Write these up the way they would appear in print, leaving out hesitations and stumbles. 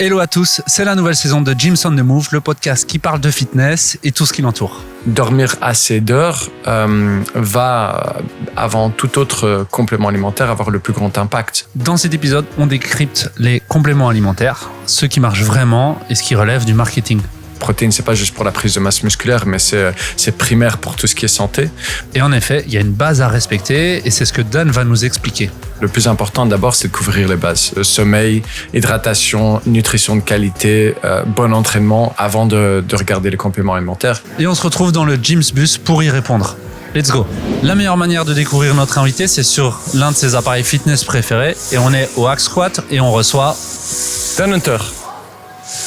Hello à tous, c'est la nouvelle saison de Gyms on the Move, le podcast qui parle de fitness et tout ce qui l'entoure. Dormir assez d'heures va, avant tout autre complément alimentaire, avoir le plus grand impact. Dans cet épisode, on décrypte les compléments alimentaires, ceux qui marchent vraiment et ce qui relève du marketing. Protéines, c'est pas juste pour la prise de masse musculaire, mais c'est primaire pour tout ce qui est santé. Et en effet, il y a une base à respecter et c'est ce que Dan va nous expliquer. Le plus important d'abord, c'est de couvrir les bases. Sommeil, hydratation, nutrition de qualité, bon entraînement avant de regarder les compléments alimentaires. Et on se retrouve dans le Gyms Bus pour y répondre. Let's go. La meilleure manière de découvrir notre invité, c'est sur l'un de ses appareils fitness préférés. Et on est au Hack Squat et on reçoit Dan Hunter.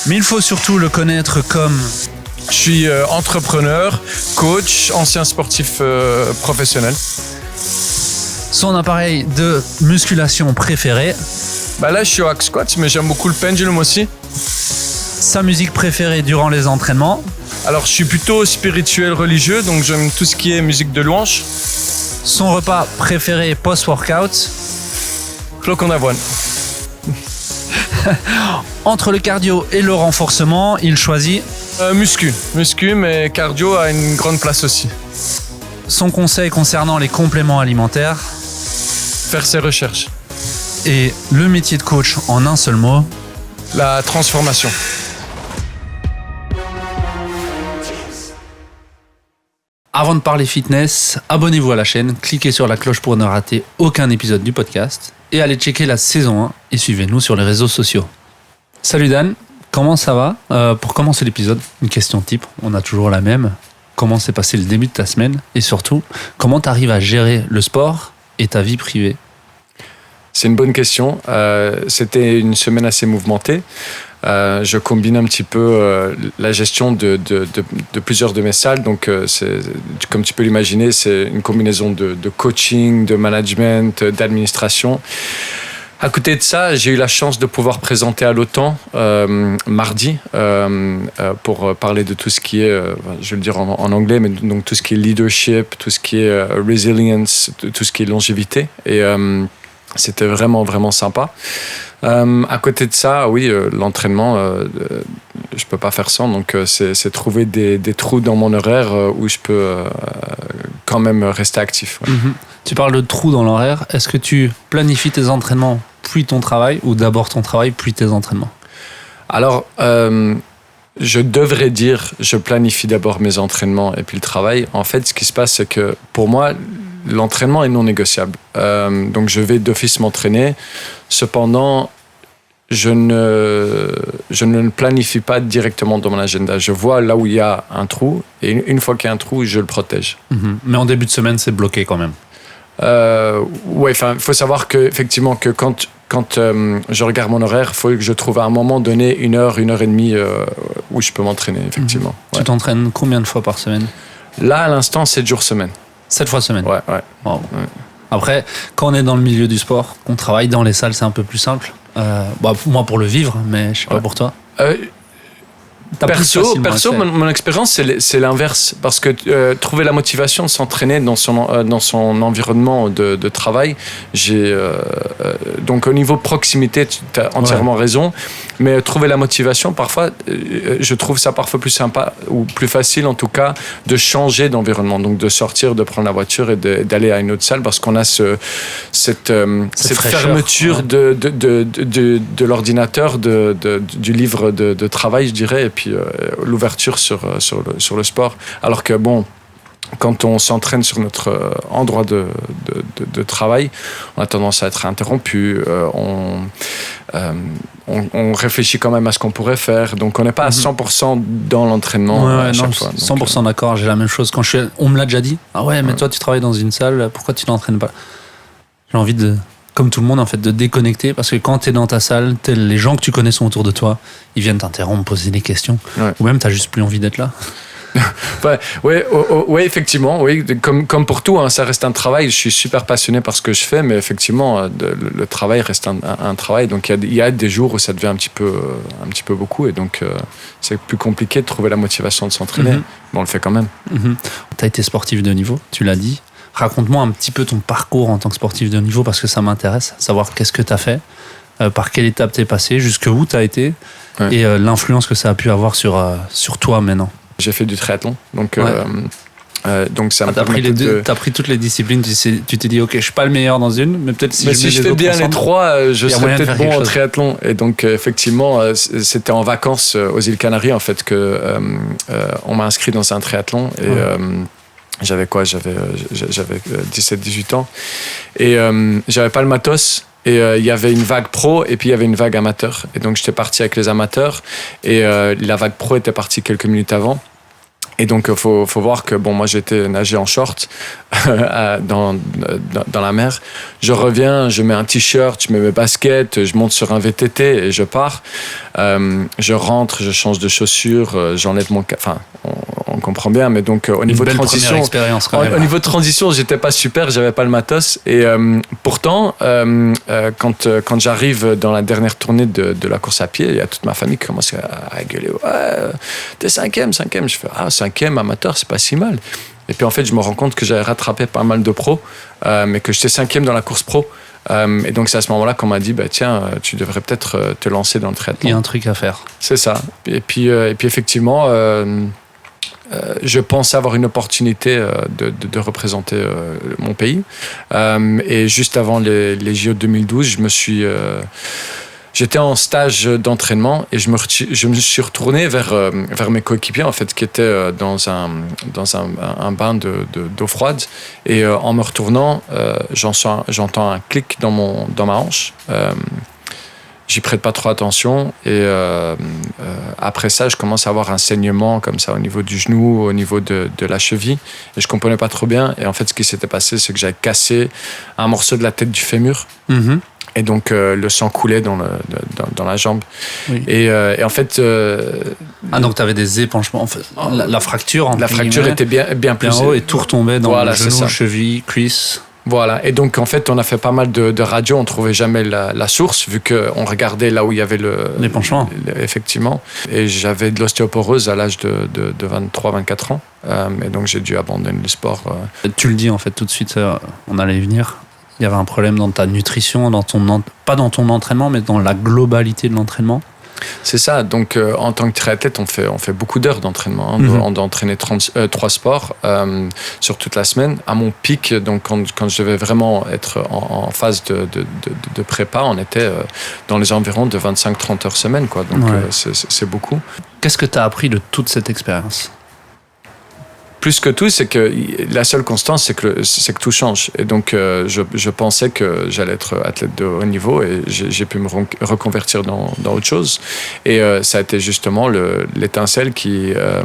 Mais il faut surtout le connaître comme... Je suis entrepreneur, coach, ancien sportif professionnel. Son appareil de musculation préféré. Là, je suis au Hack Squat, mais j'aime beaucoup le pendulum aussi. Sa musique préférée durant les entraînements. Alors, je suis plutôt spirituel, religieux, donc j'aime tout ce qui est musique de louange. Son repas préféré post-workout. Flocon d'avoine. Entre le cardio et le renforcement, il choisit... Muscu, mais cardio a une grande place aussi. Son conseil concernant les compléments alimentaires. Faire ses recherches. Et le métier de coach en un seul mot. La transformation. Avant de parler fitness, abonnez-vous à la chaîne, cliquez sur la cloche pour ne rater aucun épisode du podcast et allez checker la saison 1 et suivez-nous sur les réseaux sociaux. Salut Dan, comment ça va ? Pour commencer l'épisode, une question type, on a toujours la même. Comment s'est passé le début de ta semaine et surtout, comment tu arrives à gérer le sport et ta vie privée ? C'est une bonne question. C'était une semaine assez mouvementée. Je combine un petit peu la gestion de plusieurs de mes salles. Donc, comme tu peux l'imaginer, c'est une combinaison de coaching, de management, d'administration. À côté de ça, j'ai eu la chance de pouvoir présenter à l'OTAN mardi pour parler de tout ce qui est, je vais le dire en anglais, mais donc tout ce qui est leadership, tout ce qui est resilience, tout ce qui est longévité. Et c'était vraiment, vraiment sympa. À côté de ça, oui, l'entraînement, je peux pas faire sans. Donc, c'est trouver des trous dans mon horaire où je peux quand même rester actif. Ouais. Mm-hmm. Tu parles de trous dans l'horaire. Est-ce que tu planifies tes entraînements puis ton travail ou d'abord ton travail puis tes entraînements ? Alors, je devrais dire, je planifie d'abord mes entraînements et puis le travail. En fait, ce qui se passe, c'est que pour moi, l'entraînement est non négociable. Donc, je vais d'office m'entraîner. Cependant, je ne le planifie pas directement dans mon agenda. Je vois là où il y a un trou et une fois qu'il y a un trou, je le protège. Mm-hmm. Mais en début de semaine, c'est bloqué quand même. Ouais, enfin, il faut savoir qu'effectivement, que quand je regarde mon horaire, il faut que je trouve à un moment donné une heure et demie où je peux m'entraîner, effectivement. Mm-hmm. Ouais. Tu t'entraînes combien de fois par semaine ? Là, à l'instant, 7 jours semaine. 7 fois semaine ? Ouais. Wow. Ouais. Après, quand on est dans le milieu du sport, qu'on travaille dans les salles, c'est un peu plus simple. Moi, pour le vivre, mais je sais pas pour toi. Perso, mon expérience, c'est l'inverse. Parce que trouver la motivation de s'entraîner dans son environnement de travail, donc au niveau proximité, tu as entièrement raison. Mais trouver la motivation, parfois, je trouve ça parfois plus sympa, ou plus facile en tout cas, de changer d'environnement. Donc de sortir, de prendre la voiture et d'aller à une autre salle parce qu'on a cette fermeture de l'ordinateur, du livre de travail, je dirais, et puis l'ouverture sur le sport. Alors que bon, quand on s'entraîne sur notre endroit de travail, on a tendance à être interrompu, on réfléchit quand même à ce qu'on pourrait faire, donc on n'est pas à 100% dans l'entraînement à chaque fois. 100% d'accord, j'ai la même chose. On me l'a déjà dit, ah ouais, mais toi tu travailles dans une salle, pourquoi tu t'entraînes pas ? J'ai envie comme tout le monde en fait, de déconnecter, parce que quand tu es dans ta salle, les gens que tu connais sont autour de toi, ils viennent t'interrompre, poser des questions, ou même tu n'as juste plus envie d'être là. Ouais, effectivement, oui, comme pour tout, hein, ça reste un travail. Je suis super passionné par ce que je fais, mais effectivement, le travail reste un travail. Donc il y a des jours où ça devient un petit peu beaucoup, et donc c'est plus compliqué de trouver la motivation de s'entraîner. Mais on le fait quand même. Tu as été sportif de haut niveau, tu l'as dit. Raconte-moi un petit peu ton parcours en tant que sportif de haut niveau, parce que ça m'intéresse, savoir qu'est-ce que tu as fait, par quelle étape tu es passé, jusqu'où tu as été, et l'influence que ça a pu avoir sur toi maintenant. J'ai fait du triathlon, donc ça m'a t'as pris toutes les disciplines, tu t'es dit ok, je suis pas le meilleur dans une, mais peut-être si je fais bien les trois, je serais peut-être bon en triathlon. Et donc effectivement, c'était en vacances aux îles Canaries en fait que on m'a inscrit dans un triathlon et j'avais 17-18 ans et j'avais pas le matos. Et il y avait une vague pro et puis il y avait une vague amateur. Et donc j'étais parti avec les amateurs et la vague pro était partie quelques minutes avant. Et donc, faut voir que, moi, j'étais nager en short dans la mer. Je reviens, je mets un t-shirt, je mets mes baskets, je monte sur un VTT et je pars. Je rentre, je change de chaussures, j'enlève mon... Enfin, on comprend bien, mais donc, au niveau de transition... Au niveau de transition, j'étais pas super, j'avais pas le matos. Et pourtant, quand j'arrive dans la dernière tournée de la course à pied, il y a toute ma famille qui commence à gueuler. Ouais, t'es cinquième. Je fais, cinquième amateur, c'est pas si mal. Et puis en fait, je me rends compte que j'avais rattrapé pas mal de pros, mais que j'étais cinquième dans la course pro. Et donc c'est à ce moment-là qu'on m'a dit, tiens, tu devrais peut-être te lancer dans le triathlon. Il y a un truc à faire. C'est ça. Et puis effectivement, je pensais avoir une opportunité de représenter mon pays. Et juste avant les JO de 2012, j'étais en stage d'entraînement et je me suis retourné vers mes coéquipiers en fait qui étaient dans un bain d'eau froide et en me retournant j'entends un clic dans ma hanche. J'y prête pas trop attention et après ça je commence à avoir un saignement comme ça au niveau du genou, au niveau de la cheville et je comprenais pas trop bien et en fait ce qui s'était passé c'est que j'avais cassé un morceau de la tête du fémur. Et donc, le sang coulait dans la jambe. Oui. Et en fait... donc tu avais des épanchements. En fait, la fracture... La fracture était bien plus... haut et tout retombait dans le genou, cheville, cuisse... Voilà. Et donc, en fait, on a fait pas mal de radios. On trouvait jamais la source, vu qu'on regardait là où il y avait l'épanchement. Effectivement. Et j'avais de l'ostéoporose à l'âge de 23-24 ans. Et donc, j'ai dû abandonner le sport. Tu le dis, en fait, tout de suite, on allait y venir. Il y avait un problème dans ta nutrition, pas dans ton entraînement, mais dans la globalité de l'entraînement. C'est ça. Donc, en tant que triathlète, on fait beaucoup d'heures d'entraînement. On doit entraîner 3 sports sur toute la semaine. À mon pic, donc quand je devais vraiment être en phase de prépa, on était dans les environs de 25-30 heures semaine, quoi. Donc, c'est beaucoup. Qu'est-ce que tu as appris de toute cette expérience ? Plus que tout, c'est que la seule constance, c'est que tout change. Et donc, je pensais que j'allais être athlète de haut niveau et j'ai pu me reconvertir dans autre chose. Et ça a été justement l'étincelle qui a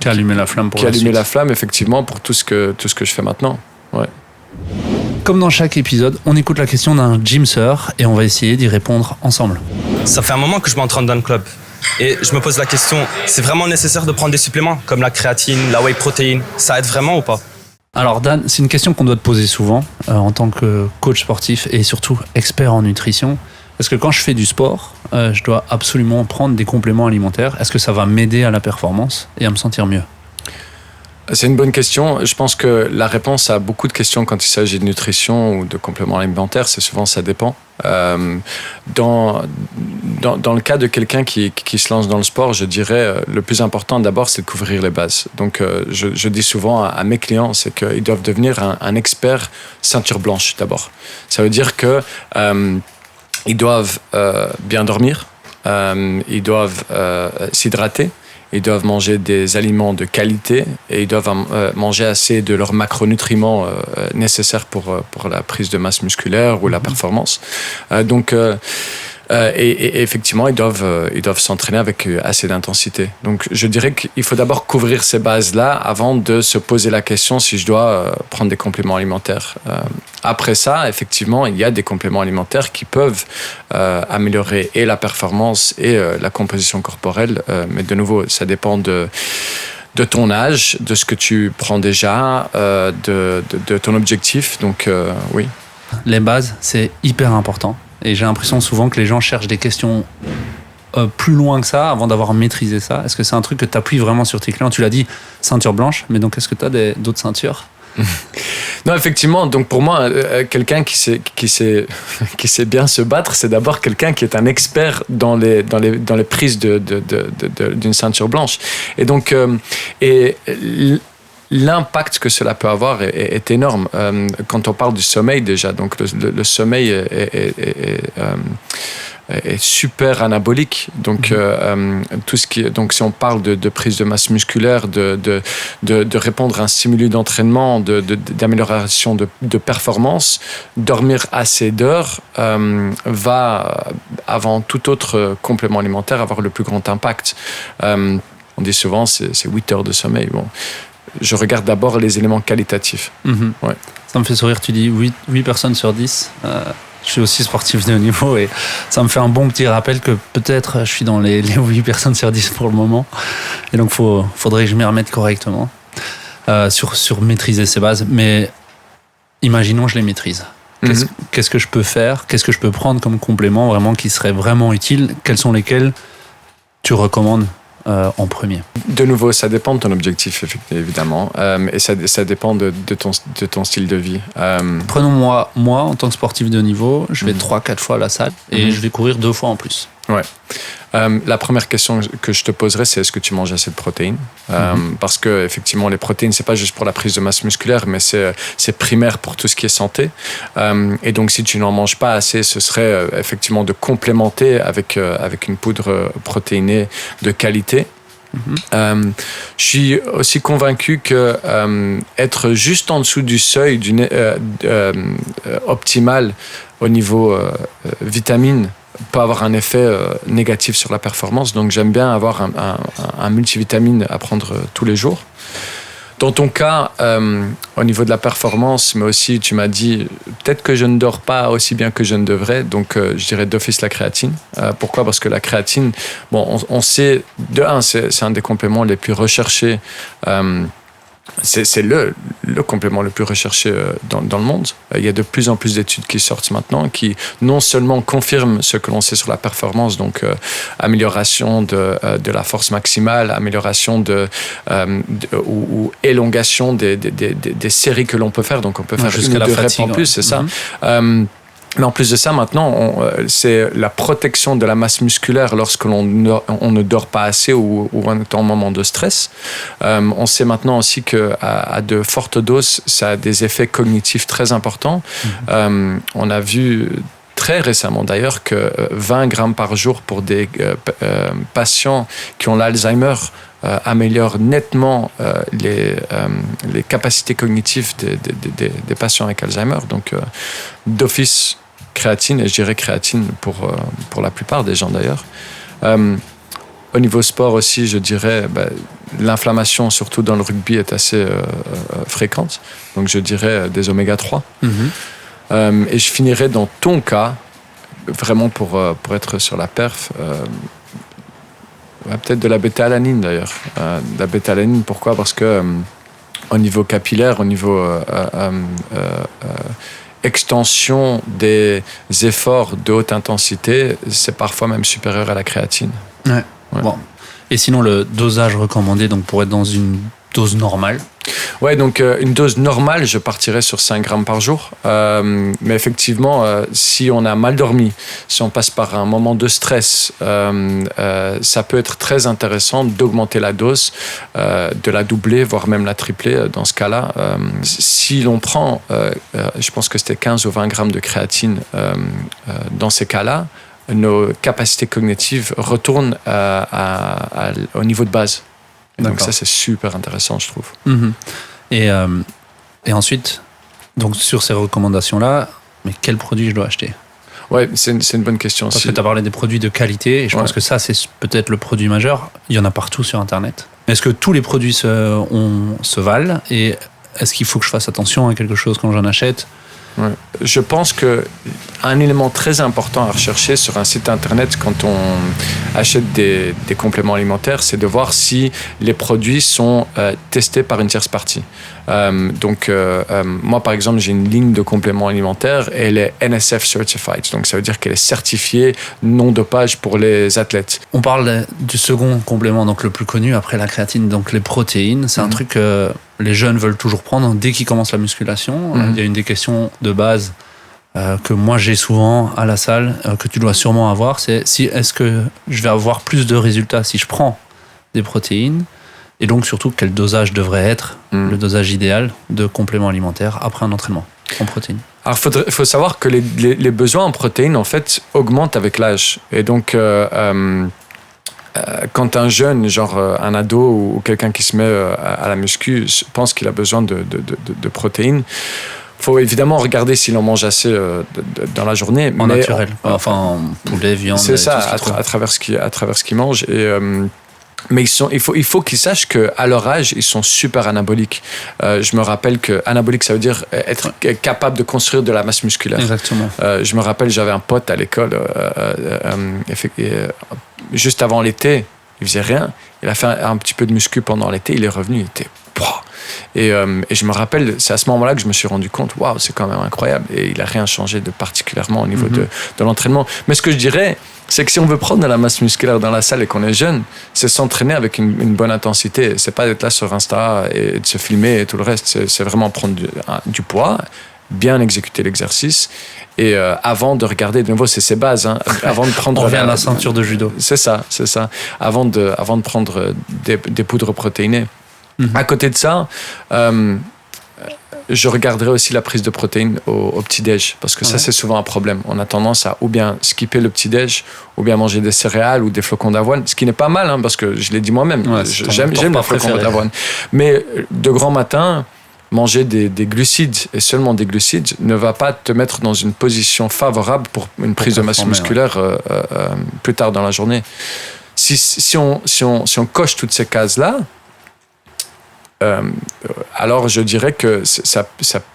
allumé la flamme la flamme, effectivement, pour tout ce que je fais maintenant. Ouais. Comme dans chaque épisode, on écoute la question d'un gymster et on va essayer d'y répondre ensemble. Ça fait un moment que je m'entraîne dans le club. Et je me pose la question, c'est vraiment nécessaire de prendre des suppléments comme la créatine, la whey protein, ça aide vraiment ou pas ? Alors Dan, c'est une question qu'on doit te poser souvent en tant que coach sportif et surtout expert en nutrition. Est-ce que quand je fais du sport, je dois absolument prendre des compléments alimentaires ? Est-ce que ça va m'aider à la performance et à me sentir mieux ? C'est une bonne question. Je pense que la réponse à beaucoup de questions quand il s'agit de nutrition ou de compléments alimentaires, c'est souvent ça dépend. Dans le cas de quelqu'un qui se lance dans le sport, je dirais le plus important d'abord, c'est de couvrir les bases. Donc, je dis souvent à mes clients, c'est qu'ils doivent devenir un expert ceinture blanche d'abord. Ça veut dire que ils doivent bien dormir, ils doivent s'hydrater. Ils doivent manger des aliments de qualité et ils doivent manger assez de leurs macronutriments nécessaires pour la prise de masse musculaire ou la performance. Et effectivement, ils doivent s'entraîner avec assez d'intensité. Donc, je dirais qu'il faut d'abord couvrir ces bases-là avant de se poser la question si je dois prendre des compléments alimentaires. Après ça, effectivement, il y a des compléments alimentaires qui peuvent améliorer et la performance et la composition corporelle. Mais de nouveau, ça dépend de ton âge, de ce que tu prends déjà, de ton objectif. Donc, oui. Les bases, c'est hyper important. Et j'ai l'impression souvent que les gens cherchent des questions plus loin que ça avant d'avoir maîtrisé ça. Est-ce que c'est un truc que tu appuies vraiment sur tes clients ? Tu l'as dit, ceinture blanche, mais donc est-ce que tu as d'autres ceintures ? Non, effectivement. Donc pour moi, quelqu'un qui sait bien se battre, c'est d'abord quelqu'un qui est un expert dans les prises d'une ceinture blanche. Et donc, l'impact que cela peut avoir est énorme. Quand on parle du sommeil déjà, donc le sommeil est super anabolique. Donc, tout ce qui, donc si on parle de prise de masse musculaire, de répondre à un stimulus d'entraînement, d'amélioration de performance, dormir assez d'heures va, avant tout autre complément alimentaire, avoir le plus grand impact. On dit souvent c'est 8 heures de sommeil. Bon, je regarde d'abord les éléments qualitatifs. Ouais. Ça me fait sourire, tu dis 8 personnes sur 10. Je suis aussi sportif de haut niveau et ça me fait un bon petit rappel que peut-être je suis dans les 8 personnes sur 10 pour le moment. Et donc, faudrait que je m'y remette correctement sur maîtriser ces bases. Mais imaginons je les maîtrise. Qu'est-ce que je peux faire? Qu'est-ce que je peux prendre comme complément vraiment qui serait vraiment utile? Quels sont lesquels tu recommandes en premier? De nouveau, ça dépend de ton objectif, évidemment, et ça dépend de ton style de vie. Prenons moi, en tant que sportif de haut niveau, je vais 3-4 fois à la salle et je vais courir 2 fois en plus. Ouais. La première question que je te poserais, c'est est-ce que tu manges assez de protéines? Parce que effectivement, les protéines, c'est pas juste pour la prise de masse musculaire, mais c'est primaire pour tout ce qui est santé. Et donc, si tu n'en manges pas assez, ce serait effectivement de complémenter avec une poudre protéinée de qualité. Je suis aussi convaincu que être juste en dessous du seuil optimal au niveau vitamines peut avoir un effet négatif sur la performance. Donc j'aime bien avoir un multivitamine à prendre tous les jours. Dans ton cas, au niveau de la performance, mais aussi tu m'as dit peut-être que je ne dors pas aussi bien que je ne devrais, donc je dirais d'office la créatine. Pourquoi? Parce que la créatine, bon, on sait, de un, c'est un des compléments les plus recherchés. C'est le complément le plus recherché dans le monde. Il y a de plus en plus d'études qui sortent maintenant qui non seulement confirment ce que l'on sait sur la performance, donc amélioration de la force maximale, amélioration ou élongation des séries que l'on peut faire. Donc on peut faire jusqu'à la fatigue en plus, c'est ça. Mais en plus de ça, maintenant, c'est la protection de la masse musculaire lorsque on ne dort pas assez ou on est en moment de stress. On sait maintenant aussi qu'à de fortes doses, ça a des effets cognitifs très importants. On a vu très récemment d'ailleurs que 20 grammes par jour pour des patients qui ont l'Alzheimer améliore nettement les capacités cognitives des patients avec Alzheimer. Donc, d'office, créatine, et je dirais créatine pour la plupart des gens d'ailleurs. Au niveau sport aussi, je dirais l'inflammation, surtout dans le rugby, est assez fréquente. Donc, je dirais des oméga 3. Et je finirais dans ton cas, vraiment pour être sur la perf, peut-être de la bêta-alanine d'ailleurs. La bêta-alanine, pourquoi? Parce que au niveau capillaire, au niveau extension des efforts de haute intensité, c'est parfois même supérieur à la créatine. Ouais. Bon. Et sinon, le dosage recommandé donc pour être dans une dose normale? Ouais, donc une dose normale, je partirais sur 5 grammes par jour. Mais effectivement, si on a mal dormi, si on passe par un moment de stress, ça peut être très intéressant d'augmenter la dose, de la doubler, voire même la tripler dans ce cas-là. Si l'on prend, je pense que c'était 15 ou 20 grammes de créatine dans ces cas-là, nos capacités cognitives retournent au niveau de base. Donc ça, c'est super intéressant, je trouve. Et ensuite, donc sur ces recommandations-là, mais quel produit je dois acheter? Ouais, c'est une bonne question. Parce que tu as parlé des produits de qualité, et je pense que ça, c'est peut-être le produit majeur. Il y en a partout sur Internet. Mais est-ce que tous les produits se valent? Et est-ce qu'il faut que je fasse attention à quelque chose quand j'en achète? Ouais. Je pense qu'un élément très important à rechercher sur un site internet quand on achète des compléments alimentaires, c'est de voir si les produits sont testés par une tierce partie. Moi, par exemple, j'ai une ligne de compléments alimentaires et elle est NSF Certified. Donc, ça veut dire qu'elle est certifiée non-dopage pour les athlètes. On parle du second complément, donc le plus connu après la créatine, donc les protéines. C'est un truc que les jeunes veulent toujours prendre dès qu'ils commencent la musculation. Il y a une des questions de base que moi j'ai souvent à la salle, que tu dois sûrement avoir, c'est est-ce que je vais avoir plus de résultats si je prends des protéines, et donc surtout quel dosage devrait être le dosage idéal de compléments alimentaires après un entraînement en protéines. Alors, il faut savoir que les besoins en protéines, en fait, augmentent avec l'âge. Et donc, quand un jeune, genre un ado ou quelqu'un qui se met à la muscu, pense qu'il a besoin de protéines, il faut évidemment regarder s'il en mange assez dans la journée. En naturel, enfin poulet, viande. C'est ça, à travers ce qu'il mange. Mais il faut qu'ils sachent qu'à leur âge, ils sont super anaboliques. Je me rappelle que anabolique, ça veut dire être capable de construire de la masse musculaire. Exactement. Je me rappelle, j'avais un pote à l'école, juste avant l'été, il faisait rien. Il a fait un petit peu de muscu pendant l'été, il est revenu, il était... Et je me rappelle, c'est à ce moment-là que je me suis rendu compte, waouh, c'est quand même incroyable. Et il n'a rien changé de particulièrement au niveau de l'entraînement. Mais ce que je dirais, c'est que si on veut prendre de la masse musculaire dans la salle et qu'on est jeune, c'est s'entraîner avec une bonne intensité. C'est pas d'être là sur Insta et de se filmer et tout le reste. C'est vraiment prendre du poids, bien exécuter l'exercice. Et avant de regarder, de nouveau, c'est ses bases. Hein, avant de prendre on revient à la ceinture de judo. C'est ça. Avant de prendre des poudres protéinées. À côté de ça, je regarderai aussi la prise de protéines au petit-déj, parce que ça, c'est souvent un problème. On a tendance à ou bien skipper le petit-déj, ou bien manger des céréales ou des flocons d'avoine, ce qui n'est pas mal, hein, parce que je l'ai dit moi-même, j'aime les flocons d'avoine. Mais de grand matin, manger des glucides, et seulement des glucides, ne va pas te mettre dans une position favorable pour une prise de masse musculaire plus tard dans la journée. Si on coche toutes ces cases-là, alors je dirais que ça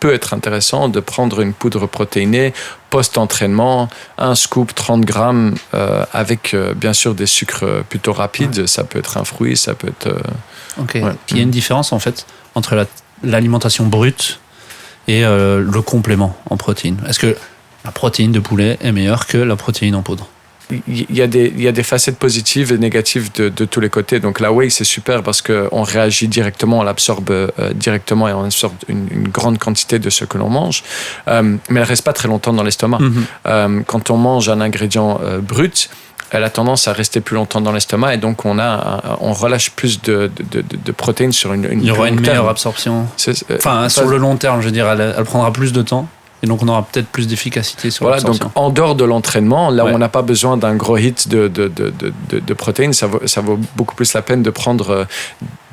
peut être intéressant de prendre une poudre protéinée post-entraînement, un scoop 30 grammes avec bien sûr des sucres plutôt rapides. Ça peut être un fruit, ça peut être... Ok, puis il y a une différence en fait entre l'alimentation brute et le complément en protéines. Est-ce que la protéine de poulet est meilleure que la protéine en poudre ? Il y a des facettes positives et négatives de tous les côtés. Donc la whey, c'est super parce qu'on réagit directement, on l'absorbe directement et on absorbe une grande quantité de ce que l'on mange. Mais elle ne reste pas très longtemps dans l'estomac. Quand on mange un ingrédient brut, elle a tendance à rester plus longtemps dans l'estomac et donc on relâche plus de protéines sur une il y aura une meilleure absorption. Sur le long terme, je veux dire, elle prendra plus de temps. Et donc, on aura peut-être plus d'efficacité sur l'absorption. Donc en dehors de l'entraînement, là où on n'a pas besoin d'un gros hit de protéines, ça vaut beaucoup plus la peine de prendre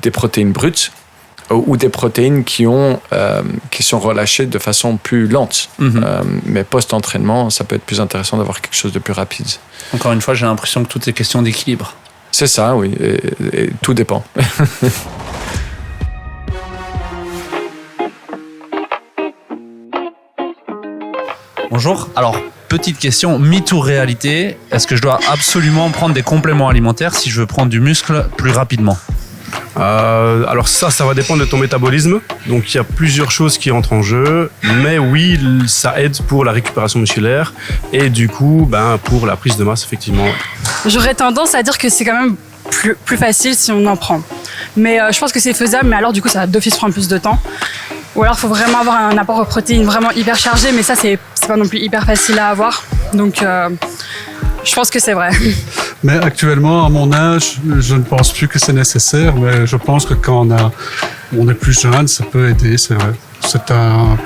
des protéines brutes ou des protéines qui sont relâchées de façon plus lente. Mais post-entraînement, ça peut être plus intéressant d'avoir quelque chose de plus rapide. Encore une fois, j'ai l'impression que tout est question d'équilibre. C'est ça, oui. Et tout dépend. Bonjour. Alors, petite question, mythe ou réalité, est-ce que je dois absolument prendre des compléments alimentaires si je veux prendre du muscle plus rapidement ? Alors ça va dépendre de ton métabolisme. Donc il y a plusieurs choses qui entrent en jeu. Mais oui, ça aide pour la récupération musculaire et du coup, pour la prise de masse, effectivement. J'aurais tendance à dire que c'est quand même plus facile si on en prend. Mais je pense que c'est faisable, mais alors du coup, ça va d'office prendre plus de temps. Ou alors, il faut vraiment avoir un apport aux protéines vraiment hyper chargé, mais ça, c'est pas non plus hyper facile à avoir. Donc, je pense que c'est vrai. Mais actuellement, à mon âge, je ne pense plus que c'est nécessaire, mais je pense que quand on est plus jeune, ça peut aider, c'est vrai.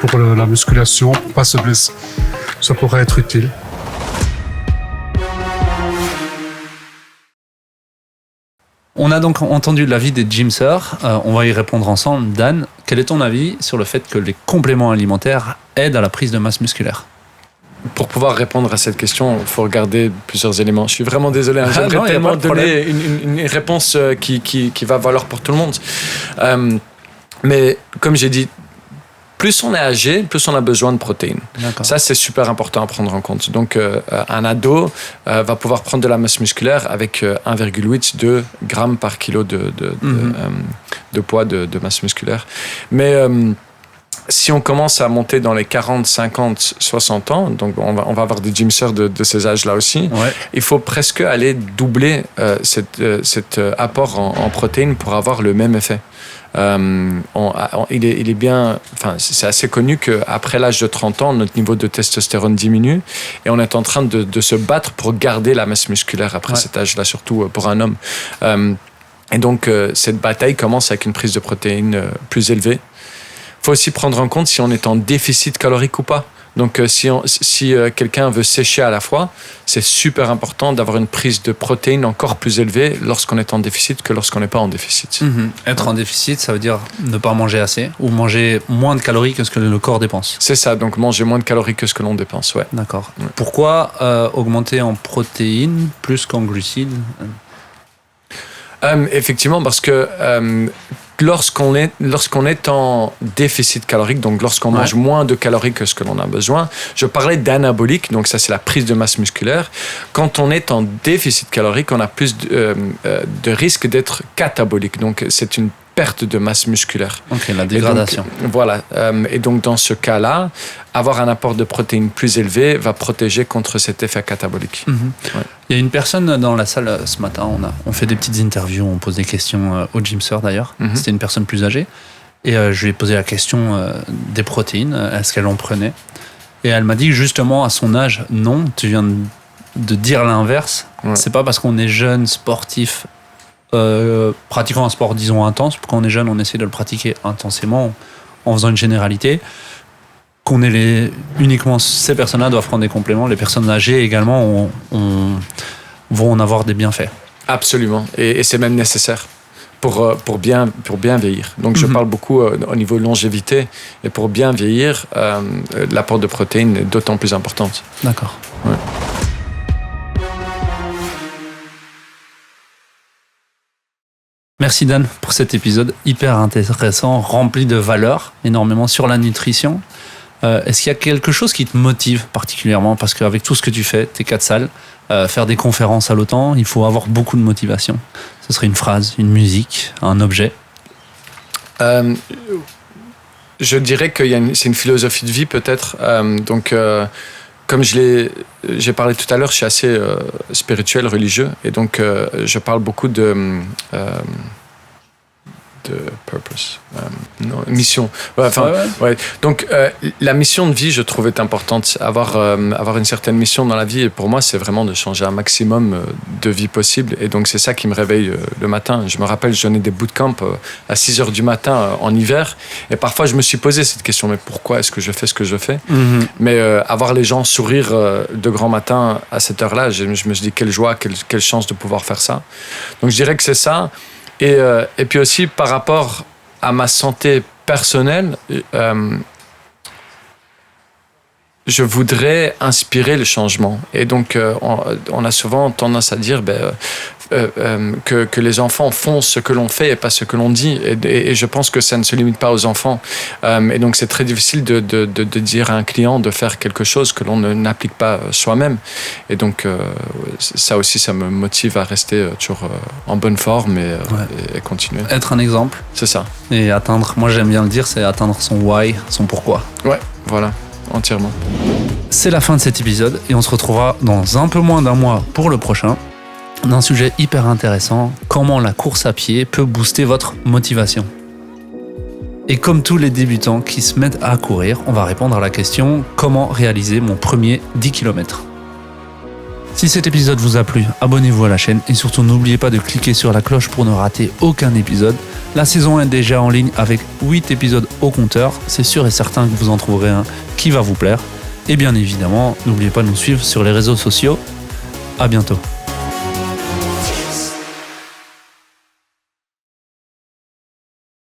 Pour la musculation, pour ne pas se blesser, ça pourrait être utile. On a donc entendu l'avis des gymseurs. On va y répondre ensemble. Dan, quel est ton avis sur le fait que les compléments alimentaires aident à la prise de masse musculaire ? Pour pouvoir répondre à cette question, il faut regarder plusieurs éléments. Je suis vraiment désolé, j'aimerais tellement donner une réponse qui va valoir pour tout le monde. Mais comme j'ai dit, plus on est âgé, plus on a besoin de protéines. D'accord. Ça, c'est super important à prendre en compte. Donc, un ado va pouvoir prendre de la masse musculaire avec 1,8-2 grammes par kilo de poids de masse musculaire. Mais si on commence à monter dans les 40, 50, 60 ans, donc on va avoir des gymsters de ces âges-là aussi, il faut presque aller doubler cet apport en protéines pour avoir le même effet. Il est bien, enfin, c'est assez connu qu'après l'âge de 30 ans, notre niveau de testostérone diminue et on est en train de se battre pour garder la masse musculaire après cet âge-là, surtout pour un homme. Et donc, cette bataille commence avec une prise de protéines plus élevée. Il faut aussi prendre en compte si on est en déficit calorique ou pas. Donc, si quelqu'un veut sécher à la fois, c'est super important d'avoir une prise de protéines encore plus élevée lorsqu'on est en déficit que lorsqu'on n'est pas en déficit. Être en déficit, ça veut dire ne pas manger assez ou manger moins de calories que ce que le corps dépense. C'est ça, donc manger moins de calories que ce que l'on dépense, ouais. D'accord. Ouais. Pourquoi augmenter en protéines plus qu'en glucides ? Effectivement, parce que lorsqu'on est en déficit calorique, donc lorsqu'on mange moins de calories que ce que l'on a besoin, je parlais d'anabolique, donc ça c'est la prise de masse musculaire. Quand on est en déficit calorique, on a plus de risque d'être catabolique, donc c'est une perte de masse musculaire. Ok, la dégradation. Donc, voilà. Et donc, dans ce cas-là, avoir un apport de protéines plus élevé va protéger contre cet effet catabolique. Il y a une personne dans la salle ce matin, on fait des petites interviews, on pose des questions au gymster d'ailleurs. C'était une personne plus âgée. Et je lui ai posé la question des protéines, est-ce qu'elle en prenait ? Et elle m'a dit que justement, à son âge, non, tu viens de dire l'inverse. C'est pas parce qu'on est jeune, sportif, pratiquant un sport disons intense, quand on est jeune on essaie de le pratiquer intensément en faisant une généralité, qu'on est uniquement ces personnes-là doivent prendre des compléments, les personnes âgées également vont en avoir des bienfaits. Absolument, et c'est même nécessaire pour bien vieillir. Donc je parle beaucoup au niveau longévité, et pour bien vieillir, l'apport de protéines est d'autant plus importante. D'accord. Merci Dan pour cet épisode hyper intéressant, rempli de valeurs, énormément sur la nutrition. Est-ce qu'il y a quelque chose qui te motive particulièrement ? Parce qu'avec tout ce que tu fais, tes 4 salles, faire des conférences à l'OTAN, il faut avoir beaucoup de motivation. Ce serait une phrase, une musique, un objet ? Je dirais que c'est une philosophie de vie peut-être. Comme j'ai parlé tout à l'heure, je suis assez spirituel, religieux, et donc je parle beaucoup de purpose, mission. Donc la mission de vie, je trouve, est importante. Avoir une certaine mission dans la vie, et pour moi, c'est vraiment de changer un maximum de vie possible. Et donc c'est ça qui me réveille le matin. Je me rappelle, je donnais des bootcamps à 6h du matin en hiver, et parfois je me suis posé cette question, mais pourquoi est-ce que je fais ce que je fais ? Mais avoir les gens sourire de grand matin à cette heure-là, je me suis dit quelle joie, quelle chance de pouvoir faire ça. Donc je dirais que c'est ça. Et puis aussi, par rapport à ma santé personnelle, je voudrais inspirer le changement. Et donc, on a souvent tendance à dire que les enfants font ce que l'on fait et pas ce que l'on dit. Et je pense que ça ne se limite pas aux enfants. Et donc, c'est très difficile de dire à un client de faire quelque chose que l'on n'applique pas soi-même. Et donc, ça aussi, ça me motive à rester toujours en bonne forme et continuer. Être un exemple. C'est ça. Et atteindre, moi j'aime bien le dire, c'est atteindre son why, son pourquoi. Ouais, voilà. Entièrement. C'est la fin de cet épisode et on se retrouvera dans un peu moins d'un mois pour le prochain. D'un sujet hyper intéressant, comment la course à pied peut booster votre motivation. Et comme tous les débutants qui se mettent à courir, on va répondre à la question comment réaliser mon premier 10 km. Si cet épisode vous a plu, abonnez-vous à la chaîne et surtout n'oubliez pas de cliquer sur la cloche pour ne rater aucun épisode. La saison est déjà en ligne avec 8 épisodes au compteur, c'est sûr et certain que vous en trouverez un qui va vous plaire. Et bien évidemment, n'oubliez pas de nous suivre sur les réseaux sociaux. À bientôt.